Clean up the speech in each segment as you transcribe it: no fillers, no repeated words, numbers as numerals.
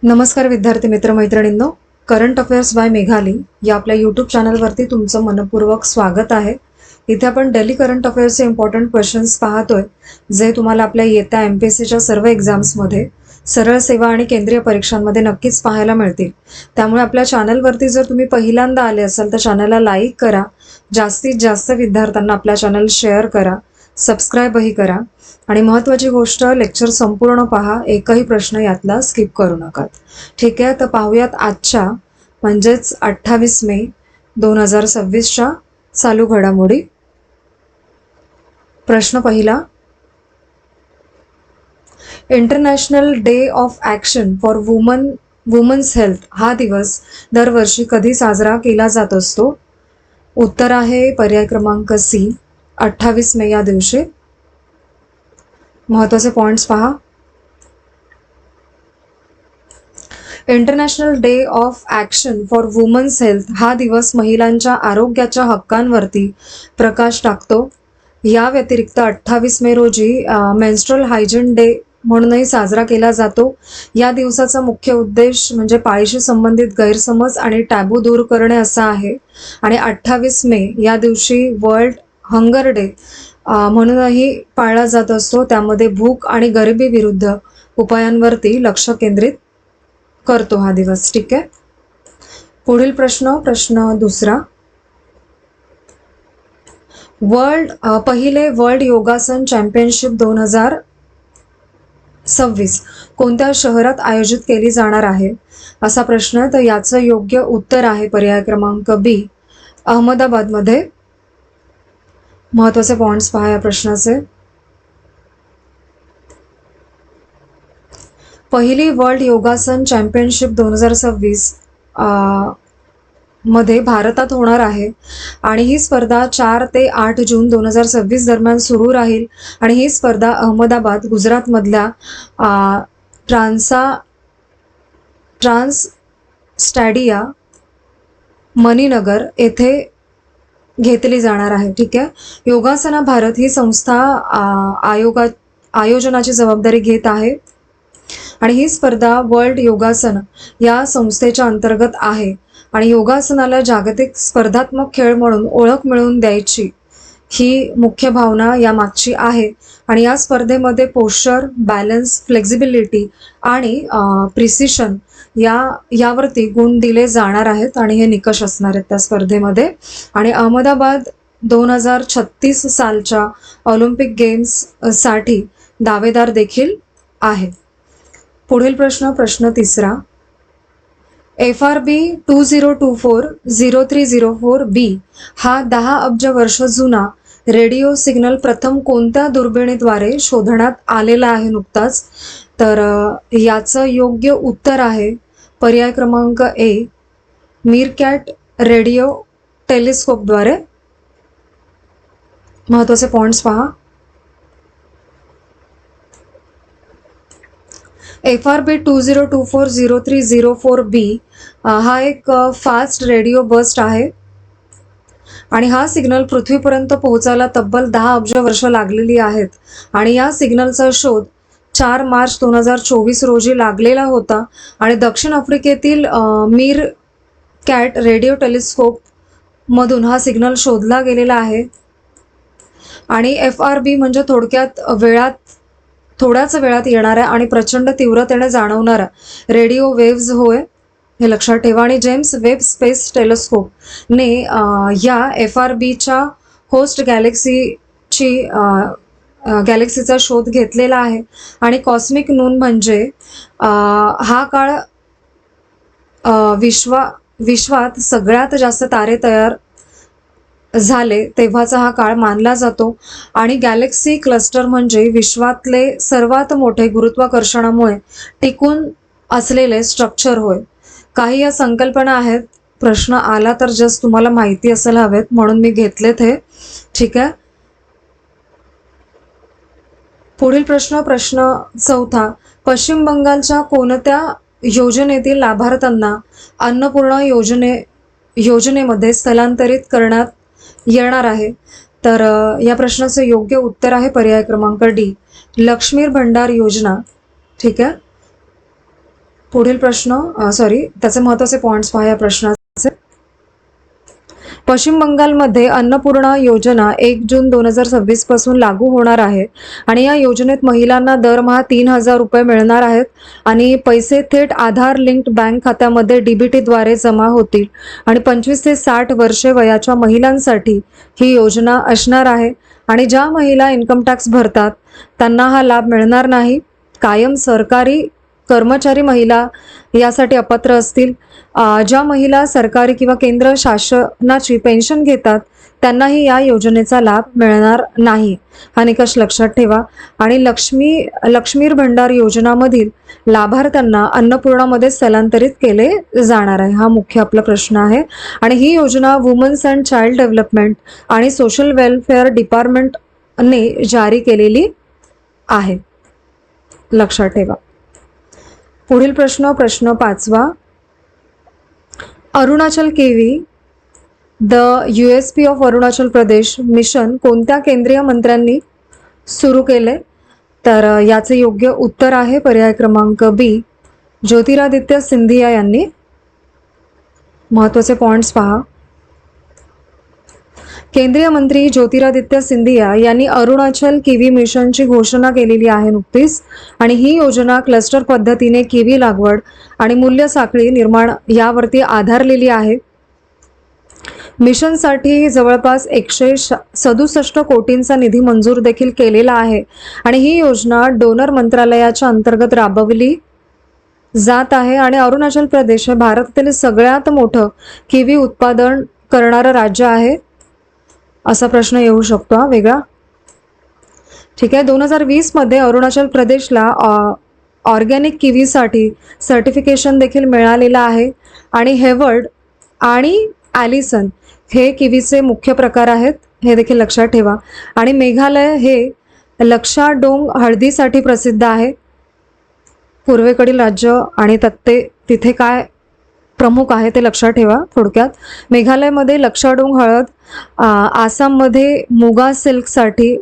नमस्कार विद्यार्थी मित्र मैत्रिणींनो, करंट अफेअर्स बाय मेघाली या आपल्या यूट्यूब चॅनलवरती तुमचं मनपूर्वक स्वागत आहे. इथे आपण डेली करंट अफेअर्सचे इम्पॉर्टंट क्वेश्चन्स पाहतोय, जे तुम्हाला आपल्या येत्या MPSCच्या सर्व एक्झाम्समध्ये, सरळ सेवा आणि केंद्रीय परीक्षांमध्ये नक्कीच पाहायला मिळतील. त्यामुळे आपल्या चॅनलवरती जर तुम्ही पहिल्यांदा आले असाल तर चॅनलला लाईक करा, जास्तीत जास्त विद्यार्थ्यांना आपला चॅनल शेअर करा, सबस्क्राईबही करा आणि महत्त्वाची गोष्ट, लेक्चर संपूर्ण पहा, एकही प्रश्न यातला स्किप करू नका. ठीक आहे, तर पाहूयात आजच्या म्हणजेच 28 मे 2026च्या चालू घडामोडी. प्रश्न पहिला, international day of action for women's health हा दिवस दरवर्षी कधी साजरा केला जात असतो? उत्तर आहे पर्याय क्रमांक सी, 28 मे या दिवशी. महत्त्वाचे पॉइंट्स पहा. International day of action for women's health हा दिवस महिलांच्या आरोग्याच्या हक्कांवरती प्रकाश टाकतो. या व्यतिरिक्त 28 मे रोजी मेन्स्ट्रुअल हायजीन डे म्हणूनही साजरा केला जातो. या दिवसाचा मुख्य उद्देश म्हणजे पाळीशी संबंधित गैरसमज आणि टॅबू दूर करणे असा आहे. आणि 28 मे या दिवशी वर्ल्ड हंगर डे म्हणूनही पाळला जात असतो. त्यामध्ये भूक आणि गरिबी विरुद्ध उपायांवरती लक्ष केंद्रित करतो हा दिवस. ठीक आहे, पुढील प्रश्न दुसरा, पहिले वर्ल्ड योगासन चॅम्पियनशिप 2026 कोणत्या शहरात आयोजित केली जाणार आहे असा प्रश्न. तर याचं योग्य उत्तर आहे पर्याय क्रमांक बी, अहमदाबादमध्ये. महत्त्वाचे पॉइंट्स पहा या प्रश्नाचे. पहिली वर्ल्ड योगासन चॅम्पियनशिप 2026 मध्ये भारतात होणार आहे आणि ही स्पर्धा 4 ते 8 जून 2026 दरम्यान सुरू राहील. आणि ही स्पर्धा अहमदाबाद, गुजरातमधल्या ट्रान्स स्टॅडिया मणीनगर येथे घेतली जाणार आहे. ठीक आहे, योगासना भारत ही संस्था आयोजनाची जबाबदारी घेत आहे आणि ही स्पर्धा वर्ल्ड योगासन या संस्थेच्या अंतर्गत आहे. आणि योगासनाला जागतिक स्पर्धात्मक खेळ म्हणून ओळख मिळवून द्यायची ही मुख्य भावना यामागची आहे. आणि या स्पर्धेमध्ये पोश्चर, बॅलन्स, फ्लेक्झिबिलिटी आणि प्रिसिशन यावरती गुण दिले जाणार आहेत आणि हे निकष असणार आहेत त्या स्पर्धेमध्ये. आणि अहमदाबाद 2036 सालच्या ऑलिम्पिक गेम्ससाठी दावेदार देखील आहे. पुढील प्रश्न तिसरा, FRB 2024-0304B हा 10 अब्ज वर्ष जुना रेडिओ सिग्नल प्रथम कोणत्या दुर्बिणीद्वारे शोधण्यात आलेला आहे नुकताच? तर याचं योग्य उत्तर आहे पर्याय क्रमांक ए, मीरकॅट रेडिओ टेलिस्कोपद्वारे. महत्त्वाचे पॉइंट्स पहा. FRB 2024-0304B हा एक फास्ट रेडिओ बस्ट आहे आणि हा सिग्नल पृथ्वीपर्यंत पोहोचायला तब्बल 10 अब्ज वर्ष लागलेली आहेत. आणि या सिग्नलचा शोध 4 मार्च 2024 रोजी लागलेला होता आणि दक्षिण आफ्रिकेतील मीरकॅट रेडिओ टेलिस्कोप मधून हा सिग्नल शोधला गेलेला आहे. आणि FRB म्हणजे थोड्याच वेळात येणाऱ्या आणि प्रचंड तीव्रतेने जाणवणारा रेडिओ वेव्ज होय, हे लक्षात ठेवा. आणि जेम्स वेब स्पेस टेलिस्कोप ने या FRBच्या होस्ट गॅलेक्सीचा शोध घेतलेला आहे. आणि कॉस्मिक नून म्हणजे हा काळ विश्वात सगळ्यात जास्त तारे तयार झाले तेव्हाचा हा काळ मानला जातो. आणि गॅलेक्सी क्लस्टर म्हणजे विश्वातले सर्वात मोठे गुरुत्वाकर्षणामुळे टिकून असलेले स्ट्रक्चर होय. काही या संकल्पना आहेत, प्रश्न आला तर जस्ट तुम्हाला माहिती असायला हवेत म्हणून मी घेतलेत हे. ठीक आहे, पुढील प्रश्न चौथा, पश्चिम बंगालच्या कोणत्या योजनेतील लाभार्थ्यांना अन्नपूर्णा योजनेमध्ये स्थलांतरित करण्यात येणार आहे? तर या प्रश्नाचं योग्य उत्तर आहे पर्याय क्रमांक डी, लक्ष्मीर भंडार योजना. ठीक आहे, पुढील प्रश्न त्याचे महत्त्वाचे पॉइंट्स पहा या प्रश्नाचे. पश्चिम बंगालमध्ये अन्नपूर्णा योजना 1 जून 2026 पासून लागू होणार आहे आणि या योजनेत महिलांना दरमहा 3,000 रुपये मिळणार आहेत आणि पैसे थेट आधार लिंक्ड बँक खात्यामध्ये डीबीटीद्वारे जमा होतील आणि 25 ते 60 वर्षे वयाच्या महिलांसाठी ही योजना असणार आहे आणि ज्या महिला इन्कम टॅक्स भरतात त्यांना हा लाभ मिळणार नाही. कायम सरकारी कर्मचारी महिला यासाठी अपात्र असतील. ज्या महिला सरकारी किंवा केंद्र शासनाची पेन्शन घेतात त्यांनाही या योजनेचा लाभ मिळणार नाही. हा निकष लक्षात ठेवा. आणि लक्ष्मीर भंडार योजनामधील लाभार्थ्यांना अन्नपूर्णामध्ये स्थलांतरित केले जाणार आहे. हा मुख्य आपला प्रश्न आहे आणि ही योजना वुमन्स अँड चाइल्ड डेव्हलपमेंट आणि सोशल वेलफेअर डिपार्टमेंटने जारी केलेली आहे. लक्षात ठेवा. पुढील प्रश्न 5. Arunachal KV the USP of Arunachal Pradesh mission कोणत्या केंद्रीय मंत्र्यांनी सुरू केले? तर याचे योग्य उत्तर आहे पर्याय क्रमांक बी, ज्योतिरादित्य सिंधिया यांनी. महत्त्वाचे पॉइंट्स पहा. केंद्रीय मंत्री ज्योतिरादित्य सिंधिया यांनी अरुणाचल किवी मिशनची घोषणा केलेली आहे नुकतीच आणि ही योजना क्लस्टर पद्धतीने किवी लागवड आणि मूल्य साखळी निर्माण यावरती आधारलेली आहे. मिशनसाठी जवळपास 167 कोटींचा निधी मंजूर देखील केलेला आहे आणि ही योजना डोनर मंत्रालयाच्या अंतर्गत राबवली जात आहे आणि अरुणाचल प्रदेश हे भारतातील सगळ्यात मोठं किवी उत्पादन करणारं राज्य आहे. असा प्रश्न येऊ शकतो हा वेगळा. ठीक आहे. 2020 मध्ये अरुणाचल प्रदेशला ऑर्गॅनिक किवीसाठी सर्टिफिकेशन देखील मिळालेलं आहे आणि हेवर्ड आणि ॲलिसन हे किवीचे मुख्य प्रकार आहेत, हे देखील लक्षात ठेवा. आणि मेघालय हे लक्षाडोंग हळदीसाठी प्रसिद्ध आहे. पूर्वेकडील राज्य आणि तिथे काय प्रमुख आहे ते लक्षात ठेवा. थोडक्यात मेघालयमध्ये लक्षाडोंग हळद, आसाममध्ये मुगा सिल्कसाठी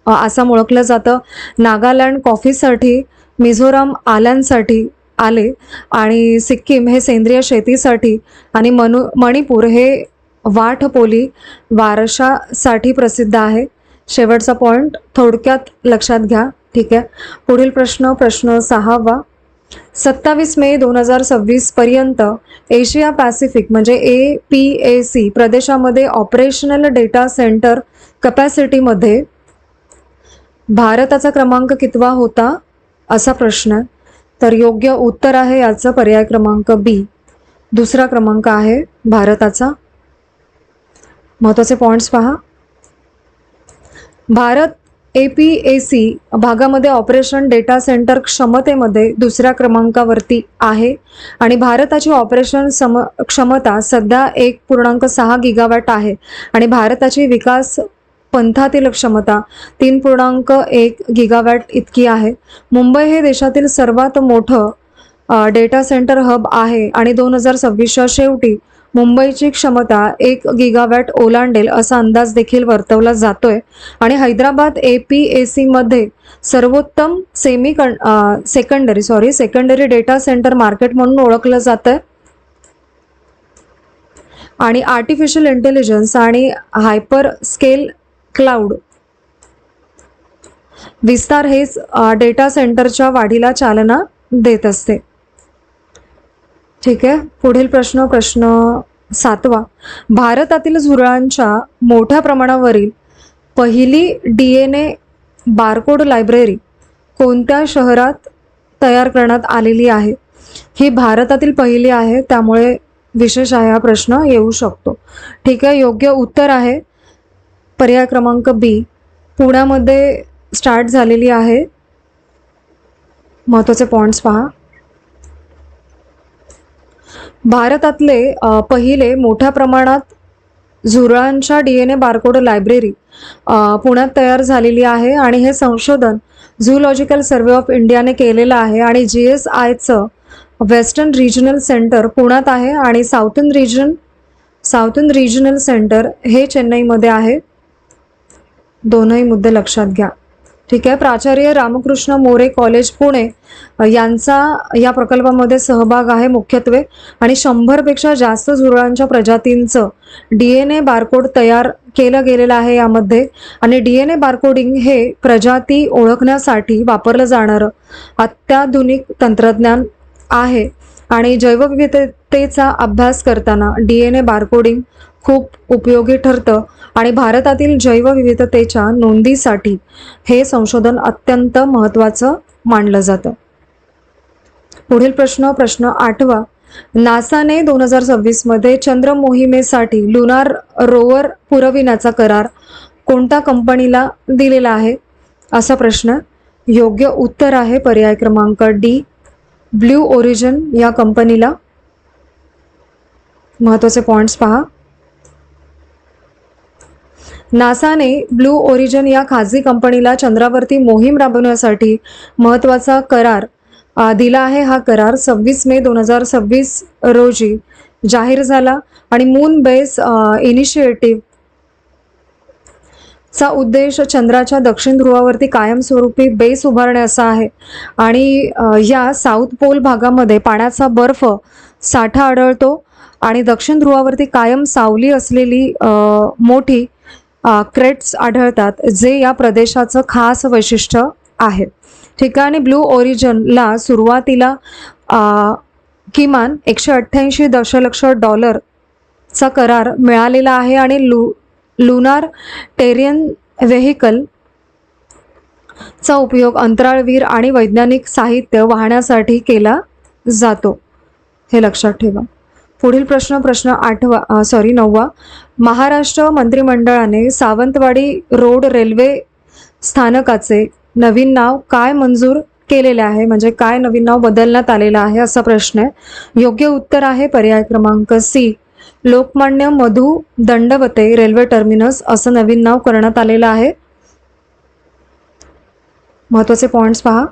आसाम ओळखलं जातं, नागालँड कॉफीसाठी, मिझोराम आल्यांसाठी आले आणि सिक्कीम हे सेंद्रिय शेतीसाठी आणि मणिपूर हे वाटपोली वारशासाठी प्रसिद्ध आहे. शेवटचा पॉइंट थोडक्यात लक्षात घ्या. ठीक आहे. पुढील प्रश्न 6. 27 मे 2026 पर्यंत एशिया पॅसिफिक म्हणजे APAC प्रदेशामध्ये ऑपरेशनल डेटा सेंटर कपॅसिटीमध्ये भारताचा क्रमांक कितवा होता असा प्रश्न. तर योग्य उत्तर आहे याचं पर्याय क्रमांक बी, दुसरा क्रमांक आहे भारताचा. महत्त्वाचे पॉइंट्स पहा. भारत APAC भागामध्ये ऑपरेशन डेटा सेंटर क्षमतेमध्ये दुसऱ्या क्रमांकावरती आहे आणि भारताची ऑपरेशन क्षमता सध्या 1.6 गिगावॅट आहे आणि भारताची विकास पंथातील क्षमता 3.1 गिगावॅट इतकी आहे. मुंबई हे देशातील सर्वात मोठं डेटा सेंटर हब आहे आणि 2026च्या शेवटी मुंबईची क्षमता 1 गिगावॅट ओलांडेल असा अंदाज देखील वर्तवला जातोय आणि हैदराबाद APAC मध्ये सर्वोत्तम सेकंडरी डेटा सेंटर मार्केट म्हणून ओळखलं जातंय आणि आर्टिफिशियल इंटेलिजन्स आणि हायपर स्केल क्लाउड विस्तार हेच डेटा सेंटरच्या वाढीला चालना देत असते. ठीक आहे. पुढील प्रश्न 7. भारतातील झुरळांच्या मोठ्या प्रमाणावरील पहिली DNA बारकोड लायब्ररी कोणत्या शहरात तयार करण्यात आलेली आहे? ही भारतातील पहिली आहे, त्यामुळे विशेष आहे हा प्रश्न येऊ शकतो. ठीक आहे. योग्य उत्तर आहे पर्याय क्रमांक बी, पुण्यामध्ये स्टार्ट झालेली आहे. महत्त्वाचे पॉइंट्स पहा. भारतातले पहिले मोठ्या प्रमाणात झुरळांच्या DNA बारकोड लायब्ररी पुण्यात तयार झालेली आहे आणि हे संशोधन झूलॉजिकल सर्वे ऑफ इंडियाने केलेलं आहे आणि GSIचं वेस्टर्न रिजनल सेंटर पुण्यात आहे आणि साऊथर्न रिजनल सेंटर हे चेन्नईमध्ये आहे. दोनही मुद्दे लक्षात घ्या. ठीक आहे. प्राचार्य रामकृष्ण मोरे कॉलेज पुणे यांचा या प्रकल्पामध्ये सहभाग आहे मुख्यत्वे, आणि 100 पेक्षा जास्त झुरळांच्या प्रजातींचं DNA बारकोड तयार केलं गेलेलं आहे यामध्ये. आणि DNA बारकोडिंग हे प्रजाती ओळखण्यासाठी वापरलं जाणारं अत्याधुनिक तंत्रज्ञान आहे, आणि जैवविविधतेचा अभ्यास करताना DNA बारकोडिंग खूप उपयोगी ठरतं, आणि भारतातील जैवविविधतेच्या नोंदीसाठी हे संशोधन अत्यंत महत्त्वाचं मानलं जातं. पुढील प्रश्न 8वा. नासाने 2026 मध्ये चंद्र मोहिमेसाठी लुनार रोवर पुरविण्याचा करार कोणत्या कंपनीला दिलेला आहे, असा प्रश्न. योग्य उत्तर आहे पर्याय क्रमांक डी, ब्ल्यू ओरिजिन या कंपनीला. महत्त्वाचे पॉइंट्स पहा. नासाने ब्लू ओरिजिन या खाजगी कंपनीला चंद्रावरती मोहीम राबवण्यासाठी महत्त्वाचा करार दिला आहे. हा करार 26 मे 2026 रोजी जाहीर झाला, आणि मून बेस इनिशिएटिव्ह चा उद्देश चंद्राच्या दक्षिण ध्रुवावरती कायमस्वरूपी बेस उभारणे असा आहे. आणि या साऊथ पोल भागामध्ये पाण्याचा बर्फ साठा आढळतो, आणि दक्षिण ध्रुवावरती कायम सावली असलेली मोठी क्रेट्स आढळतात, जे या प्रदेशाचं खास वैशिष्ट्य आहे. ठिकाणी ब्लू ओरिजिनला सुरुवातीला किमान $188 दशलक्ष चा करार मिळालेला आहे, आणि लुनार टेरियन व्हेकल चा उपयोग अंतराळवीर आणि वैज्ञानिक साहित्य वाहण्यासाठी केला जातो, हे लक्षात ठेवा. पुढील प्रश्न 9वा. महाराष्ट्र मंत्रिमंडळाने सावंतवाडी रोड रेल्वे स्थानकाचे नवीन नाव काय मंजूर केलेले आहे, म्हणजे काय नवीन नाव बदलण्यात आलेलं आहे, असा प्रश्न आहे. योग्य उत्तर आहे पर्याय क्रमांक सी, लोकमान्य मधु दंडवते रेल्वे टर्मिनस असं नवीन नाव करण्यात आलेलं आहे. महत्त्वाचे पॉइंट्स पहा.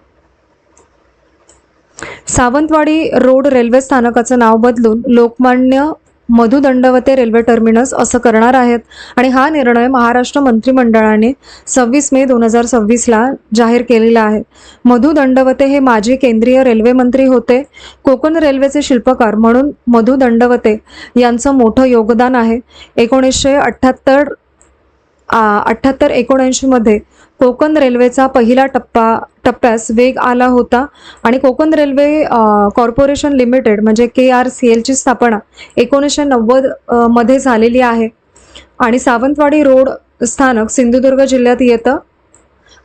सावंतवाडी रोड रेल्वे स्थानकाचं नाव बदलून लोकमान्य मधु दंडवते रेल्वे टर्मिनस असं करणार आहेत, आणि हा निर्णय महाराष्ट्र मंत्रिमंडळाने 26 मे 2026 जाहीर केलेला आहे. मधु दंडवते हे माजी केंद्रीय रेल्वे मंत्री होते. कोकण रेल्वेचे शिल्पकार म्हणून मधु दंडवते यांचं मोठं योगदान आहे. 1978-79 मध्ये कोकण रेल्वेचा पहिला टप्प्यास वेग आला होता, आणि कोकण रेल्वे कॉर्पोरेशन लिमिटेड म्हणजे KRCL ची स्थापना 1990 मध्ये झालेली आहे. आणि सावंतवाडी रोड स्थानक सिंधुदुर्ग जिल्ह्यात येतं,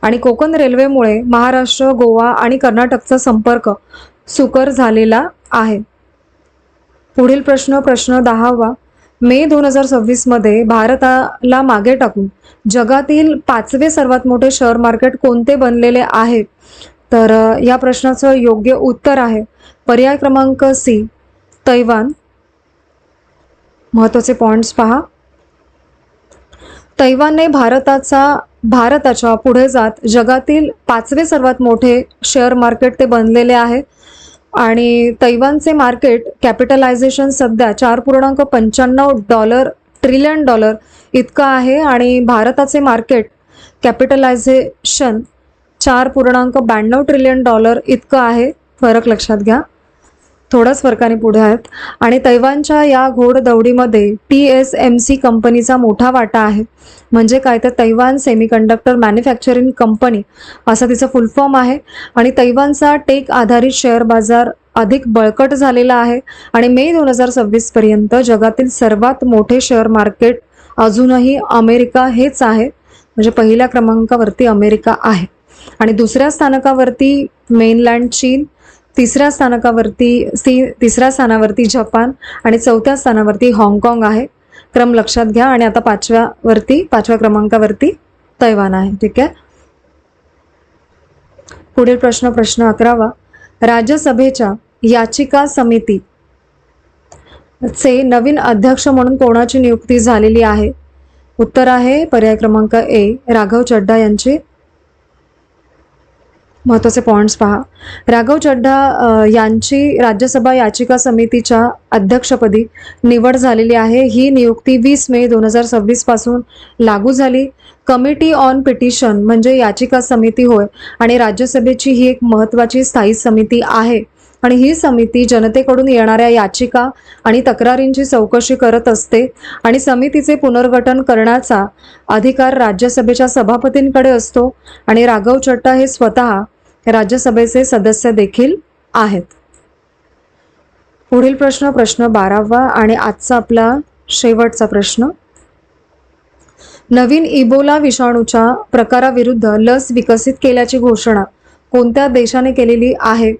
आणि कोकण रेल्वेमुळे महाराष्ट्र, गोवा आणि कर्नाटकचा संपर्क सुकर झालेला आहे. पुढील प्रश्न 10वा. मे 2026 मध्ये भारताला मागे टाकून जगातील 5वे सर्वात मोठे शेअर मार्केट कोणते बनलेले आहे, तर या प्रश्नाचं योग्य उत्तर आहे पर्याय क्रमांक सी, तैवान. महत्त्वाचे पॉइंट्स पहा. तैवानने भारताच्या पुढे जात जगातील 5वे सर्वात मोठे शेअर मार्केट ते बनलेले आहे, आणि तैवानचे मार्केट कॅपिटलायझेशन सध्या $4.95 ट्रिलियन इतकं आहे, आणि भारताचे मार्केट कॅपिटलायझेशन $4.92 ट्रिलियन इतकं आहे. फरक लक्षात घ्या, थोडाच फरकाने पुढे आहेत. आणि तैवानच्या या घोडदौडीमध्ये TSMC कंपनीचा मोठा वाटा आहे. म्हणजे काय, तर तैवान सेमीकंडक्टर मॅन्युफॅक्चरिंग कंपनी असा तिचं फुल फॉर्म आहे. आणि तैवानचा टेक आधारित शेअर बाजार अधिक बळकट झालेला आहे, आणि मे 2026 पर्यंत जगातील सर्वात मोठे शेअर मार्केट अजूनही अमेरिका हेच आहे. म्हणजे पहिल्या क्रमांकावरती अमेरिका आहे, आणि दुसऱ्या स्थानकावरती मेनलँड चीन, तिसऱ्या स्थानावरती जपान, आणि चौथ्या स्थानावरती हाँगकाँग आहे. क्रम लक्षात घ्या. आणि आता पाचव्या क्रमांकावरती तैवान आहे. ठीक आहे. पुढील प्रश्न 11वा. राज्यसभेच्या याचिका समिती चे नवीन अध्यक्ष म्हणून कोणाची नियुक्ती झालेली आहे? उत्तर आहे पर्याय क्रमांक ए, राघव चड्डा यांची. महत्त्वाचे पॉइंट्स पहा. राघव चड्ढा यांची राज्यसभा याचिका समितीच्या अध्यक्षपदी निवड झालेली आहे. ही नियुक्ती 20 मे 2026 पासून लागू झाली. कमिटी ऑन पिटिशन म्हणजे याचिका समिती होय आणि राज्यसभेची ही एक महत्त्वाची स्थायी समिती आहे आणि ही समिती जनतेकडून येणाऱ्या याचिका आणि तक्रारींची चौकशी करत असते आणि समितीचे पुनर्गठन करण्याचा अधिकार राज्यसभेच्या सभापतींकडे असतो आणि राघव चड्ढा हे स्वतः राज्यसभेचे सदस्य देखील आहेत. पुढील प्रश्न 12वा आणि आजचा आपला शेवटचा प्रश्न. नवीन इबोला विषाणूच्या प्रकाराविरुद्ध लस विकसित केल्याची घोषणा कोणत्या देशाने केलेली आहे?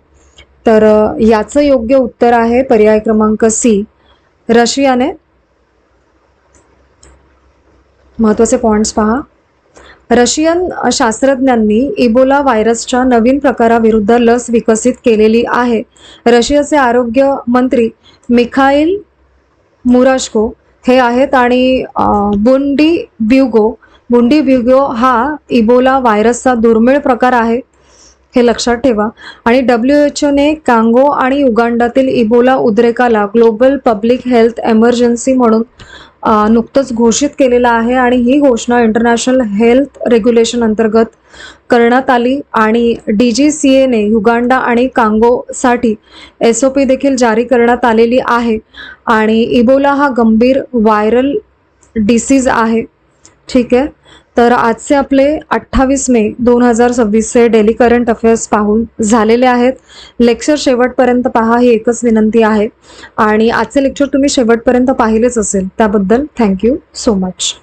तर याचं योग्य उत्तर आहे पर्याय क्रमांक सी, रशियाने. महत्त्वाचे पॉइंट्स पहा. रशियन शास्त्रज्ञांनी इबोला व्हायरसच्या नवीन प्रकाराविरुद्ध लस विकसित केलेली आहे. रशियाचे आरोग्य मंत्री मिखाईल मुराशको हे आहेत आणि बुंडीब्युगो हा इबोला व्हायरसचा दुर्मिळ प्रकार आहे, हे लक्षात ठेवा. आणि WHO कांगो आणि उगांडातील इबोला उद्रेकाला ग्लोबल पब्लिक हेल्थ एमर्जन्सी म्हणून नुकतंच घोषित केलेलं आहे आणि ही घोषणा इंटरनॅशनल हेल्थ रेग्युलेशन अंतर्गत करण्यात आली आणि DGCAने युगांडा आणि कांगोसाठी SOP देखील जारी करण्यात आलेली आहे आणि इबोला हा गंभीर व्हायरल डिसीज आहे. ठीक आहे, तर आजचे आपले 28 मे 2026चे डेली करंट अफेअर्स पाहून झालेले आहेत. लेक्चर शेवटपर्यंत पहा ही एकच विनंती आहे आणि आजचे लेक्चर तुम्ही शेवटपर्यंत पाहिलेच असेल त्याबद्दल थँक्यू सो मच.